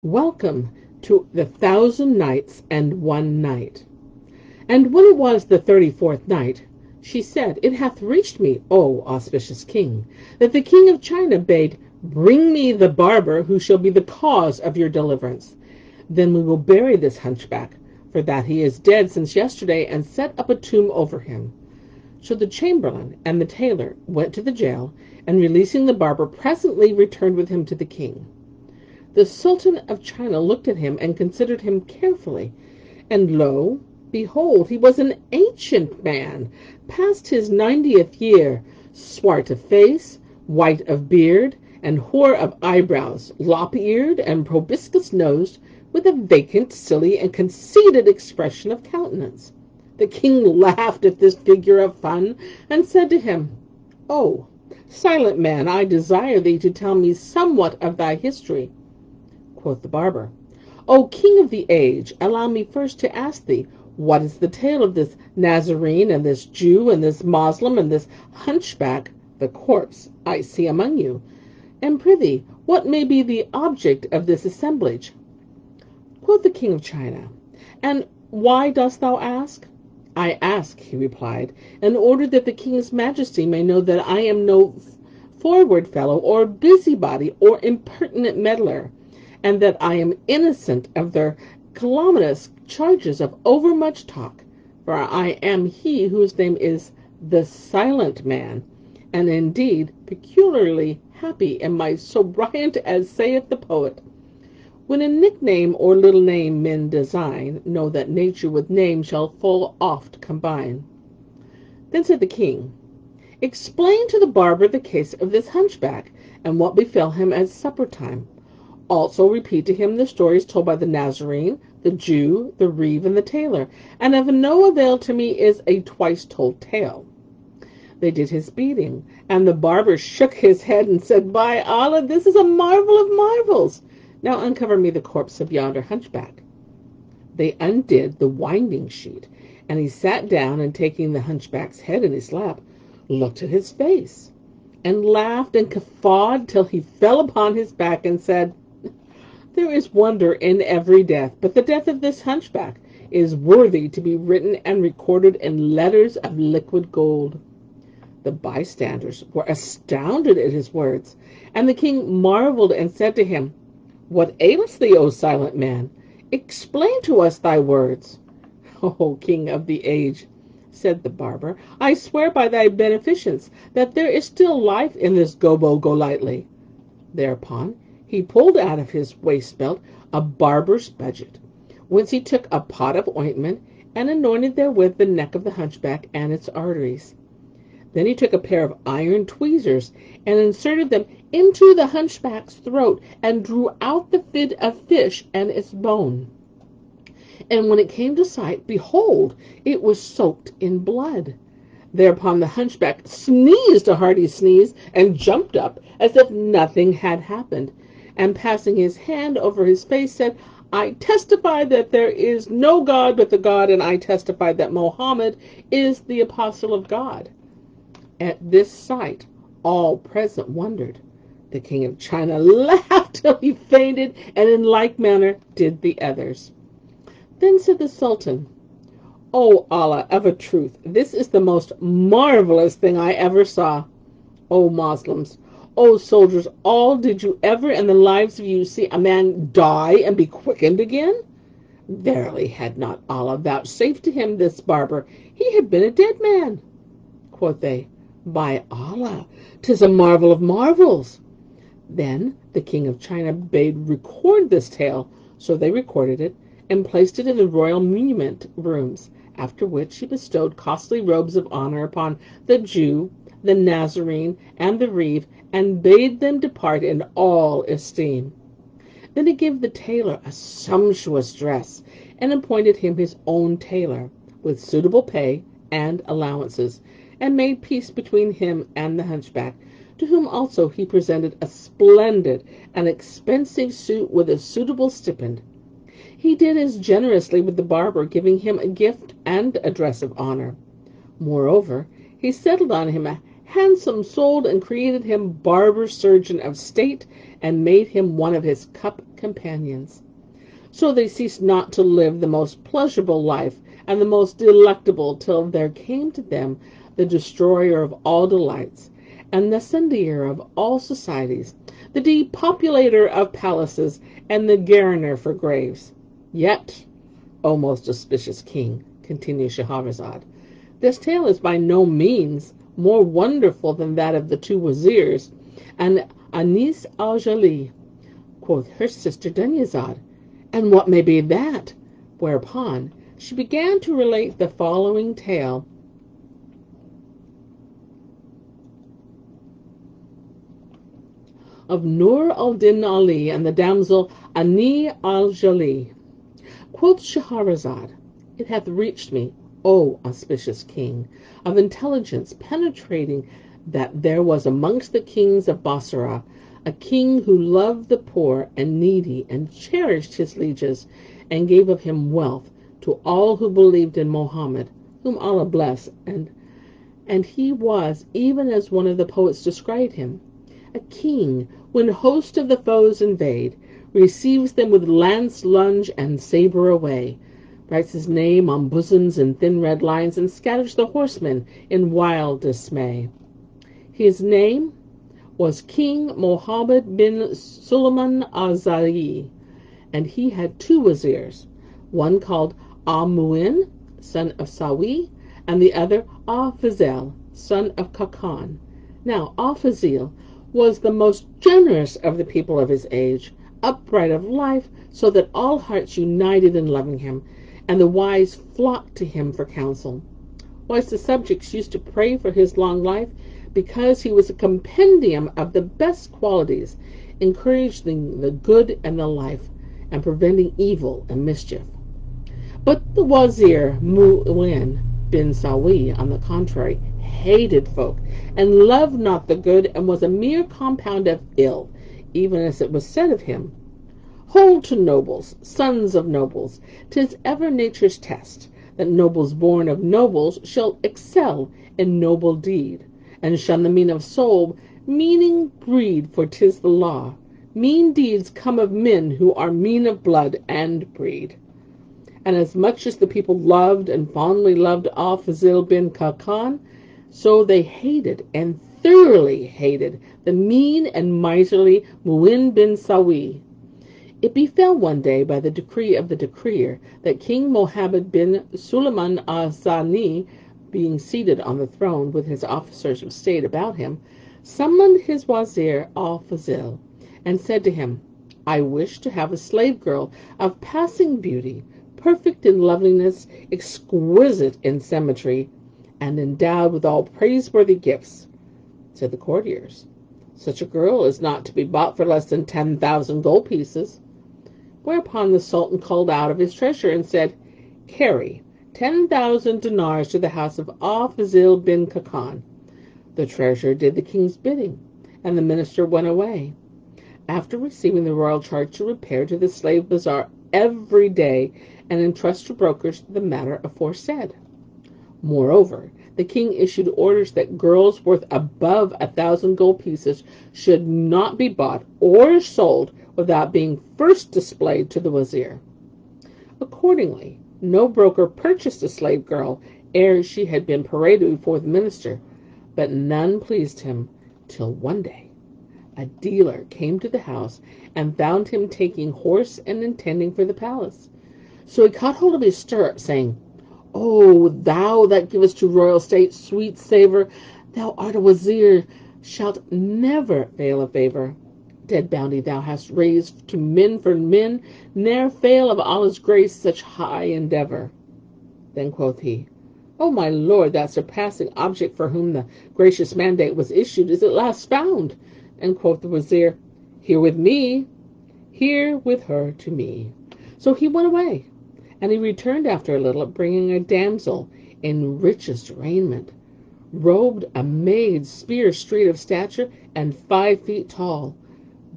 Welcome to the 1000 Nights and 1 Night. And when it was the 34th night, she said, It hath reached me, O auspicious king, that the king of China bade bring me the barber who shall be the cause of your deliverance. Then we will bury this hunchback, for that he is dead since yesterday, and set up a tomb over him. So the chamberlain and the tailor went to the jail, and releasing the barber, presently returned with him to the king. The Sultan of China looked at him and considered him carefully, and lo, behold, he was an ancient man, past his 90th year, swart of face, white of beard, and hoar of eyebrows, lop-eared and proboscis-nosed, with a vacant, silly, and conceited expression of countenance. The king laughed at this figure of fun, and said to him, "O silent man, I desire thee to tell me somewhat of thy history." Quoth the barber, "O king of the age, allow me first to ask thee, what is the tale of this Nazarene, and this Jew, and this Moslem, and this hunchback, the corpse, I see among you? And prithee, what may be the object of this assemblage?" Quoth the king of China, "And why dost thou ask?" "I ask," he replied, "in order that the king's majesty may know that I am no forward fellow, or busybody, or impertinent meddler, and that I am innocent of their calumnious charges of overmuch talk, for I am he whose name is the Silent Man, and indeed peculiarly happy in my sobriety, as saith the poet. When a nickname or little name men design, know that nature with name shall full oft combine." Then said the king, "Explain to the barber the case of this hunchback, and what befell him at supper time. Also repeat to him the stories told by the Nazarene, the Jew, the Reeve, and the tailor, and of no avail to me is a twice-told tale." They did his bidding, and the barber shook his head and said, "By Allah, this is a marvel of marvels! Now uncover me the corpse of yonder hunchback." They undid the winding sheet, and he sat down, and taking the hunchback's head in his lap, looked at his face, and laughed and guffawed till he fell upon his back, and said, "There is wonder in every death, but the death of this hunchback is worthy to be written and recorded in letters of liquid gold." The bystanders were astounded at his words, and the king marveled and said to him, "What ails thee, O silent man? Explain to us thy words." "O king of the age," said the barber, "I swear by thy beneficence that there is still life in this Gobo-Golightly." Thereupon he pulled out of his waist-belt a barber's budget, whence he took a pot of ointment, and anointed therewith the neck of the hunchback and its arteries. Then he took a pair of iron tweezers, and inserted them into the hunchback's throat, and drew out the fid of fish and its bone. And when it came to sight, behold, it was soaked in blood. Thereupon the hunchback sneezed a hearty sneeze, and jumped up as if nothing had happened, and passing his hand over his face, said, "I testify that there is no God but the God, and I testify that Mohammed is the apostle of God." At this sight all present wondered. The king of China laughed till he fainted, and in like manner did the others. Then said the Sultan, "O Allah, of a truth, this is the most marvelous thing I ever saw. O Moslems, O soldiers, all, did you ever in the lives of you see a man die and be quickened again? Verily, had not Allah vouchsafed to him this barber, he had been a dead man." Quoth they, "By Allah, 'tis a marvel of marvels." Then the king of China bade record this tale, so they recorded it, and placed it in the royal muniment rooms, after which he bestowed costly robes of honor upon the Jew, the Nazarene, and the Reeve, and bade them depart in all esteem. Then he gave the tailor a sumptuous dress, and appointed him his own tailor, with suitable pay and allowances, and made peace between him and the hunchback, to whom also he presented a splendid and expensive suit with a suitable stipend. He did as generously with the barber, giving him a gift and a dress of honor. Moreover, he settled on him a handsome sold, and created him barber surgeon of state, and made him one of his cup companions. So they ceased not to live the most pleasurable life and the most delectable, till there came to them the destroyer of all delights, and the incendier of all societies, the depopulator of palaces, and the garroner for graves. Yet, O most auspicious king, continued Scheherazade, this tale is by no means more wonderful than that of the two wazirs, and Anis al-Jali. Quoth her sister Dunyazad, and what may be that? Whereupon she began to relate the following tale of Nur al-Din Ali and the damsel Anis al-Jali. Quoth Scheherazade, it hath reached me, O auspicious king, of intelligence penetrating, that there was amongst the kings of Basra a king who loved the poor and needy, and cherished his lieges, and gave of him wealth to all who believed in Mohammed, whom Allah bless, and he was even as one of the poets described him, a king, when host of the foes invade, receives them with lance, lunge, and sabre away, writes his name on bosoms in thin red lines, and scatters the horsemen in wild dismay. His name was King Mohammed bin Suleiman al-Zayi, and he had two wazirs, one called Al-Mu'in, son of Sawi, and the other Al-Fazil, son of Kakan. Now Al-Fazil was the most generous of the people of his age, upright of life, so that all hearts united in loving him, and the wise flocked to him for counsel, whilst the subjects used to pray for his long life, because he was a compendium of the best qualities, encouraging the good and the life, and preventing evil and mischief. But the wazir Mu'in bin Sawi, on the contrary, hated folk, and loved not the good, and was a mere compound of ill, even as it was said of him, hold to nobles, sons of nobles, 'tis ever nature's test, that nobles born of nobles shall excel in noble deed, and shun the mean of soul, meaning breed, for 'tis the law. Mean deeds come of men who are mean of blood and breed. And as much as the people loved and fondly loved Al-Fazil bin Kakan, so they hated and thoroughly hated the mean and miserly Mu'in bin Sawi. It befell one day by the decree of the decreer that King Mohammed bin Suleiman al-Zani, being seated on the throne with his officers of state about him, summoned his wazir Al-Fazil, and said to him, I wish to have a slave girl of passing beauty, perfect in loveliness, exquisite in symmetry, and endowed with all praiseworthy gifts. Said the courtiers, such a girl is not to be bought for less than 10,000 gold pieces. Whereupon the Sultan called out of his treasure and said, carry 10,000 dinars to the house of Al-Fazil bin Kakan. The treasurer did the king's bidding, and the minister went away, after receiving the royal charge to repair to the slave bazaar every day and entrust to brokers the matter aforesaid. Moreover, the king issued orders that girls worth above 1,000 gold pieces should not be bought or sold without being first displayed to the wazir. Accordingly, no broker purchased a slave girl ere she had been paraded before the minister, but none pleased him, till one day a dealer came to the house and found him taking horse and intending for the palace. So he caught hold of his stirrup, saying, O thou that givest to royal state sweet savour, thou art a wazir, shalt never fail of favour. Dead bounty thou hast raised to men for men, ne'er fail of Allah's grace such high endeavour. Then quoth he, O my lord, that surpassing object for whom the gracious mandate was issued is at last found. And quoth the wazir, here with me, here with her to me. So he went away, and he returned after a little, bringing a damsel in richest raiment, robed a maid, spear straight of stature, and 5 feet tall,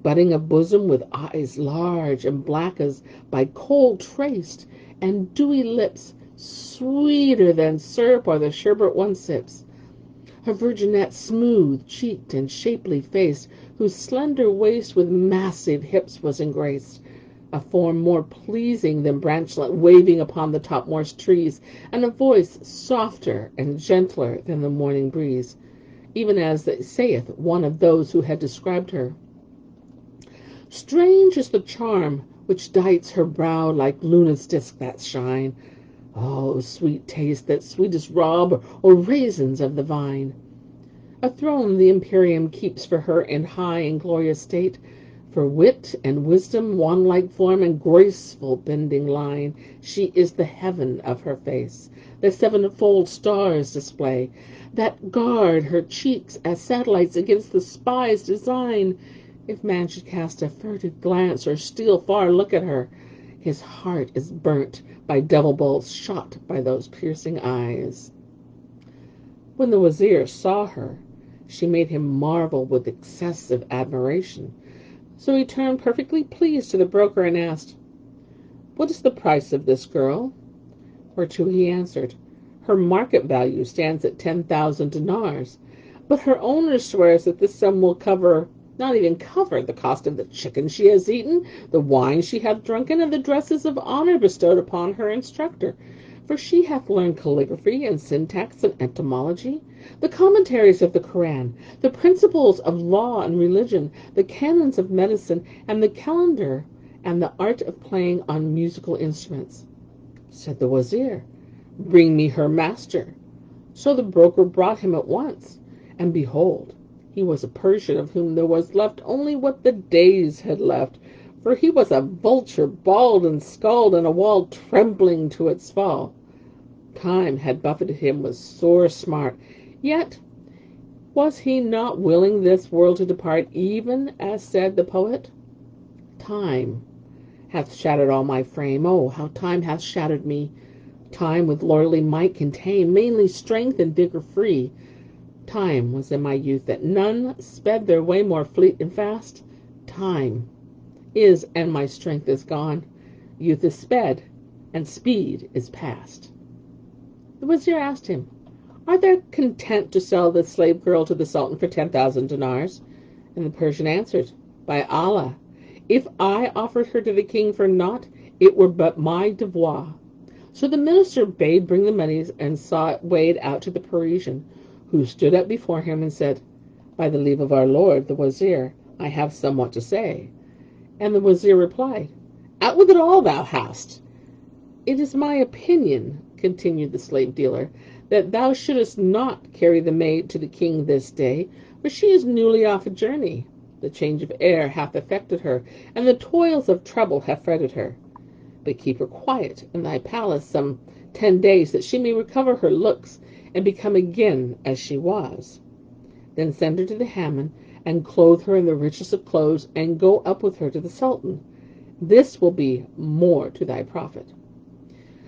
budding of bosom, with eyes large and black as by coal traced, and dewy lips, sweeter than syrup or the sherbet one sips. her virginette smooth-cheeked and shapely-faced, whose slender waist with massive hips was engraced, a form more pleasing than branchlet waving upon the topmost trees, and a voice softer and gentler than the morning breeze, even as saith one of those who had described her. Strange is the charm which dights her brow like luna's disk that shine. Oh, sweet taste, that sweetest rob or raisins of the vine. A throne the Imperium keeps for her in high and glorious state, for wit and wisdom, wanlike form and graceful bending line. She is the heaven of her face, the sevenfold stars display, that guard her cheeks as satellites against the spy's design. If man should cast a furtive glance or steal far look at her, his heart is burnt by double bolts shot by those piercing eyes. When the Wazir saw her, she made him marvel with excessive admiration. So he turned perfectly pleased to the broker and asked, "What is the price of this girl?" Whereto he answered, "Her market value stands at 10,000 dinars, but her owner swears that this sum will not even cover the cost of the chicken she has eaten, the wine she hath drunken, and the dresses of honor bestowed upon her instructor. For she hath learned calligraphy and syntax and etymology, the commentaries of the Koran, the principles of law and religion, the canons of medicine, and the calendar, and the art of playing on musical instruments." Said the Wazir, "Bring me her master." So the broker brought him at once, and behold, he was a Persian of whom there was left only what the days had left, for he was a vulture, bald and skulled, and a wall trembling to its fall. Time had buffeted him with sore smart, yet was he not willing this world to depart, even as said the poet, "Time hath shattered all my frame, oh, how time hath shattered me! Time with lordly might can tame, mainly strength and vigor free. Time was in my youth that none sped their way more fleet and fast. Time is, and my strength is gone. Youth is sped, and speed is past." The Wazir asked him, "Art thou content to sell this slave girl to the Sultan for 10,000 dinars?" And the Persian answered, "By Allah, if I offered her to the king for naught, it were but my devoir." So the minister bade bring the monies and saw it weighed out to the Parisian, who stood up before him and said, "By the leave of our lord, the Wazir, I have somewhat to say." And the Wazir replied, "Out with it all thou hast." "It is my opinion," continued the slave dealer, "that thou shouldest not carry the maid to the king this day, for she is newly off a journey. The change of air hath affected her, and the toils of travel have fretted her. But keep her quiet in thy palace some 10 days, that she may recover her looks and become again as she was. Then send her to the Hammam, and clothe her in the richest of clothes, and go up with her to the Sultan. This will be more to thy profit."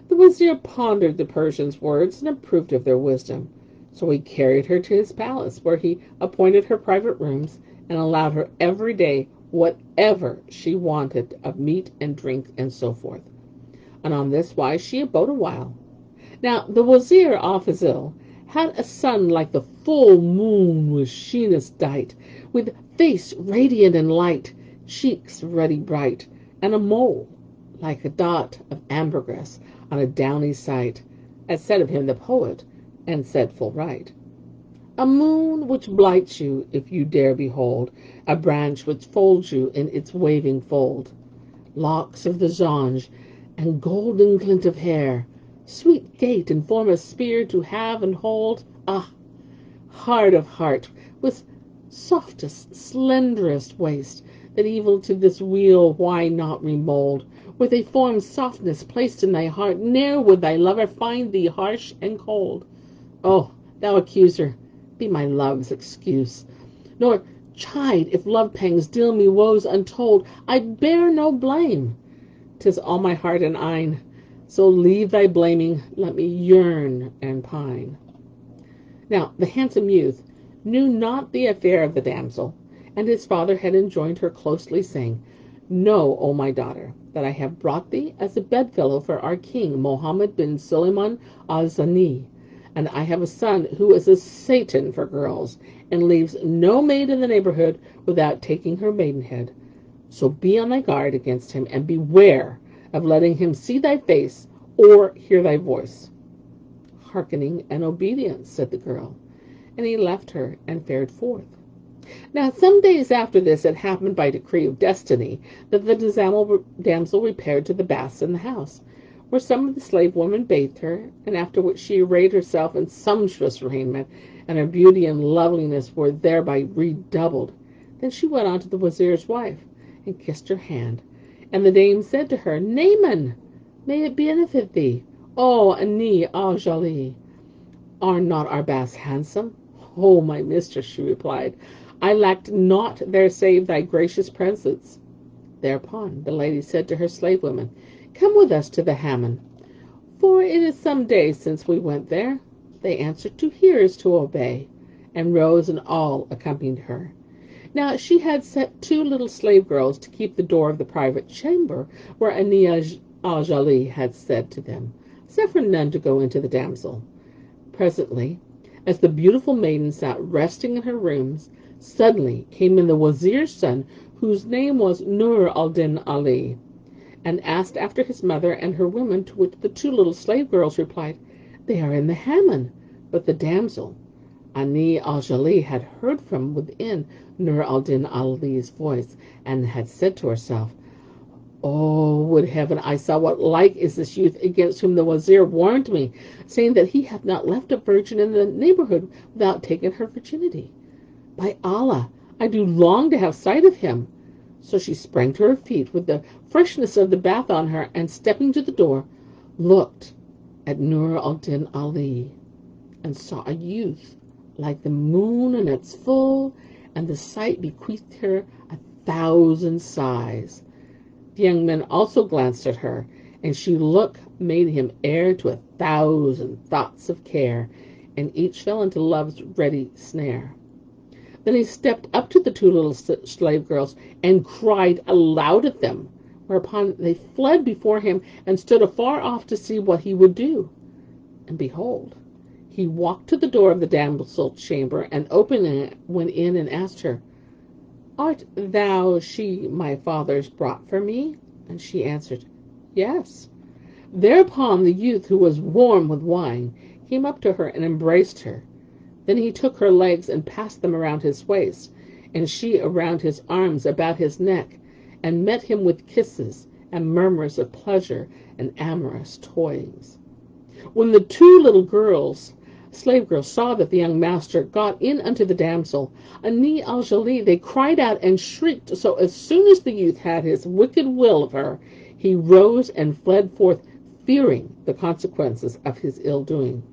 The Wazir pondered the Persian's words and approved of their wisdom. So he carried her to his palace, where he appointed her private rooms, and allowed her every day whatever she wanted of meat and drink and so forth. And on this wise she abode a while. Now the Wazir al-Fazil had a son like the full moon with sheeness dight, with face radiant and light, cheeks ruddy bright, and a mole like a dot of ambergris on a downy sight, as said of him the poet, and said full right. A moon which blights you if you dare behold, a branch which folds you in its waving fold, locks of the zonge, and golden glint of hair, sweet gait and form of spear to have and hold. Ah, heart of heart, with softest, slenderest waist, that evil to this wheel why not remold? With a form's softness placed in thy heart, ne'er would thy lover find thee harsh and cold. Oh, thou accuser, be my love's excuse, nor chide if love pangs deal me woes untold. I bear no blame, 'tis all my heart and eyne. So leave thy blaming, let me yearn and pine. Now the handsome youth knew not the affair of the damsel, and his father had enjoined her closely, saying, "Know, O my daughter, that I have brought thee as a bedfellow for our king, Mohammed bin Sulayman al-Zani, and I have a son who is a Satan for girls, and leaves no maid in the neighborhood without taking her maidenhead. So be on thy guard against him, and beware of letting him see thy face or hear thy voice." "Hearkening and obedience," said the girl, and he left her and fared forth. Now some days after this it happened by decree of destiny that the damsel repaired to the baths in the house, where some of the slave women bathed her, and after which she arrayed herself in sumptuous raiment, and her beauty and loveliness were thereby redoubled. Then she went on to the Wazir's wife, and kissed her hand. And the dame said to her, "Naaman, may it benefit thee, O Ani al-Jali. Are not our baths handsome?" "O my mistress," she replied, "I lacked naught there save thy gracious presence." Thereupon the lady said to her slave women, "Come with us to the Hammam, for it is some days since we went there." They answered, "To hear is to obey," and rose and all accompanied her. Now she had set 2 little slave girls to keep the door of the private chamber, where Ani al-Jali had said to them, "Suffer none to go into the damsel." Presently, as the beautiful maiden sat resting in her rooms, suddenly came in the Wazir's son, whose name was Nur al-Din Ali, and asked after his mother and her women, to which the 2 little slave girls replied, "They are in the Hammam." But the damsel, Ani al-Jali, had heard from within Nur al-Din Ali's voice, and had said to herself, "Oh, would heaven I saw what like is this youth against whom the Wazir warned me, saying that he hath not left a virgin in the neighborhood without taking her virginity. By Allah, I do long to have sight of him." So she sprang to her feet with the freshness of the bath on her, and stepping to the door, looked at Nur al-Din Ali, and saw a youth like the moon in its full, and the sight bequeathed her 1,000 sighs. The young men also glanced at her, and she look made him heir to 1,000 thoughts of care, and each fell into love's ready snare. Then he stepped up to the 2 little slave girls and cried aloud at them, whereupon they fled before him and stood afar off to see what he would do. And behold, he walked to the door of the damsel's chamber, and opening it, went in and asked her, "Art thou she my fathers brought for me?" And she answered, "Yes." Thereupon the youth, who was warm with wine, came up to her and embraced her. Then he took her legs and passed them around his waist, and she around his arms about his neck, and met him with kisses and murmurs of pleasure and amorous toyings. When the 2 little slave girls, saw that the young master got in unto the damsel, Ani al-Jali, they cried out and shrieked. So as soon as the youth had his wicked will of her, he rose and fled forth, fearing the consequences of his ill doing.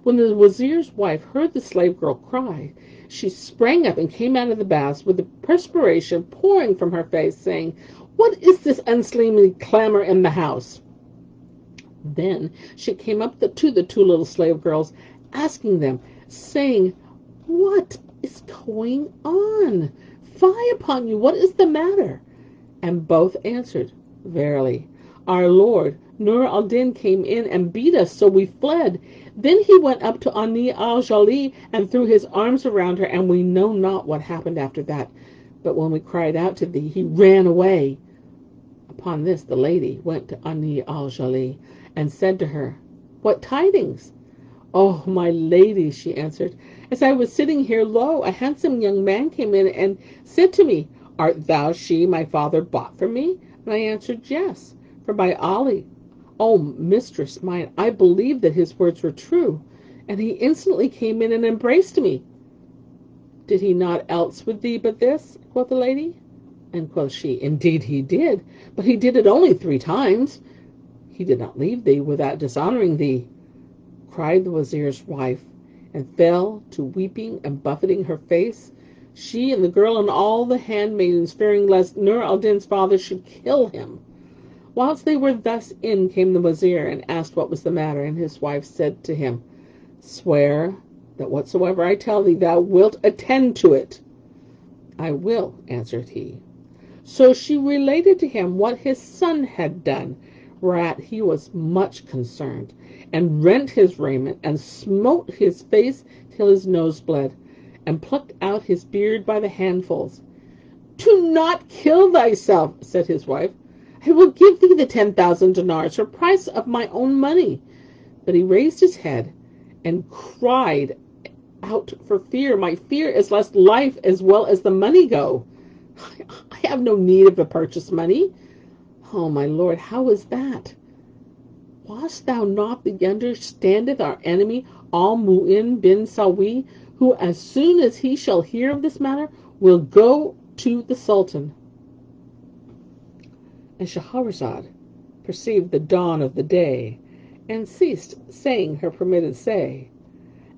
When the Wazir's wife heard the slave girl cry, she sprang up and came out of the baths with the perspiration pouring from her face, saying, "What is this unseemly clamor in the house?" Then she came up to the 2 little slave girls, asking them, saying, "What is going on? Fie upon you, what is the matter?" And both answered, "Verily, our lord Nur al-Din came in and beat us, so we fled. Then he went up to Ani al-Jali and threw his arms around her, and we know not what happened after that. But when we cried out to thee, he ran away." Upon this the lady went to Ani al-Jali and said to her, "What tidings?" "Oh, my lady," she answered, "as I was sitting here, lo, a handsome young man came in and said to me, 'Art thou she my father bought for me?' And I answered, 'Yes,' for by Allah, O mistress mine, I believed that his words were true. And he instantly came in and embraced me." "Did he not else with thee but this?" quoth the lady. And quoth she, "Indeed he did, but he did it only 3 times. He did not leave thee without dishonoring thee." Cried the Wazir's wife, and fell to weeping and buffeting her face, she and the girl and all the handmaidens, fearing lest Nur al-Din's father should kill him. Whilst they were thus in came the Wazir, and asked what was the matter, and his wife said to him, "Swear that whatsoever I tell thee thou wilt attend to it." "I will," answered he. So she related to him what his son had done, whereat he was much concerned, and rent his raiment, and smote his face till his nose bled, and plucked out his beard by the handfuls. "Do not kill thyself," said his wife. "I will give thee the 10,000 dinars for price of my own money." But he raised his head and cried out for fear. "My fear is lest life as well as the money go. I have no need of the purchase money." "Oh, my lord, how is that?" "Wast thou not the understandeth our enemy Al-Mu'in bin Sawi, who as soon as he shall hear of this matter will go to the Sultan?" And Shahrazad perceived the dawn of the day, and ceased saying her permitted say.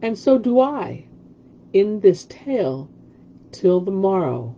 And so do I in this tale till the morrow.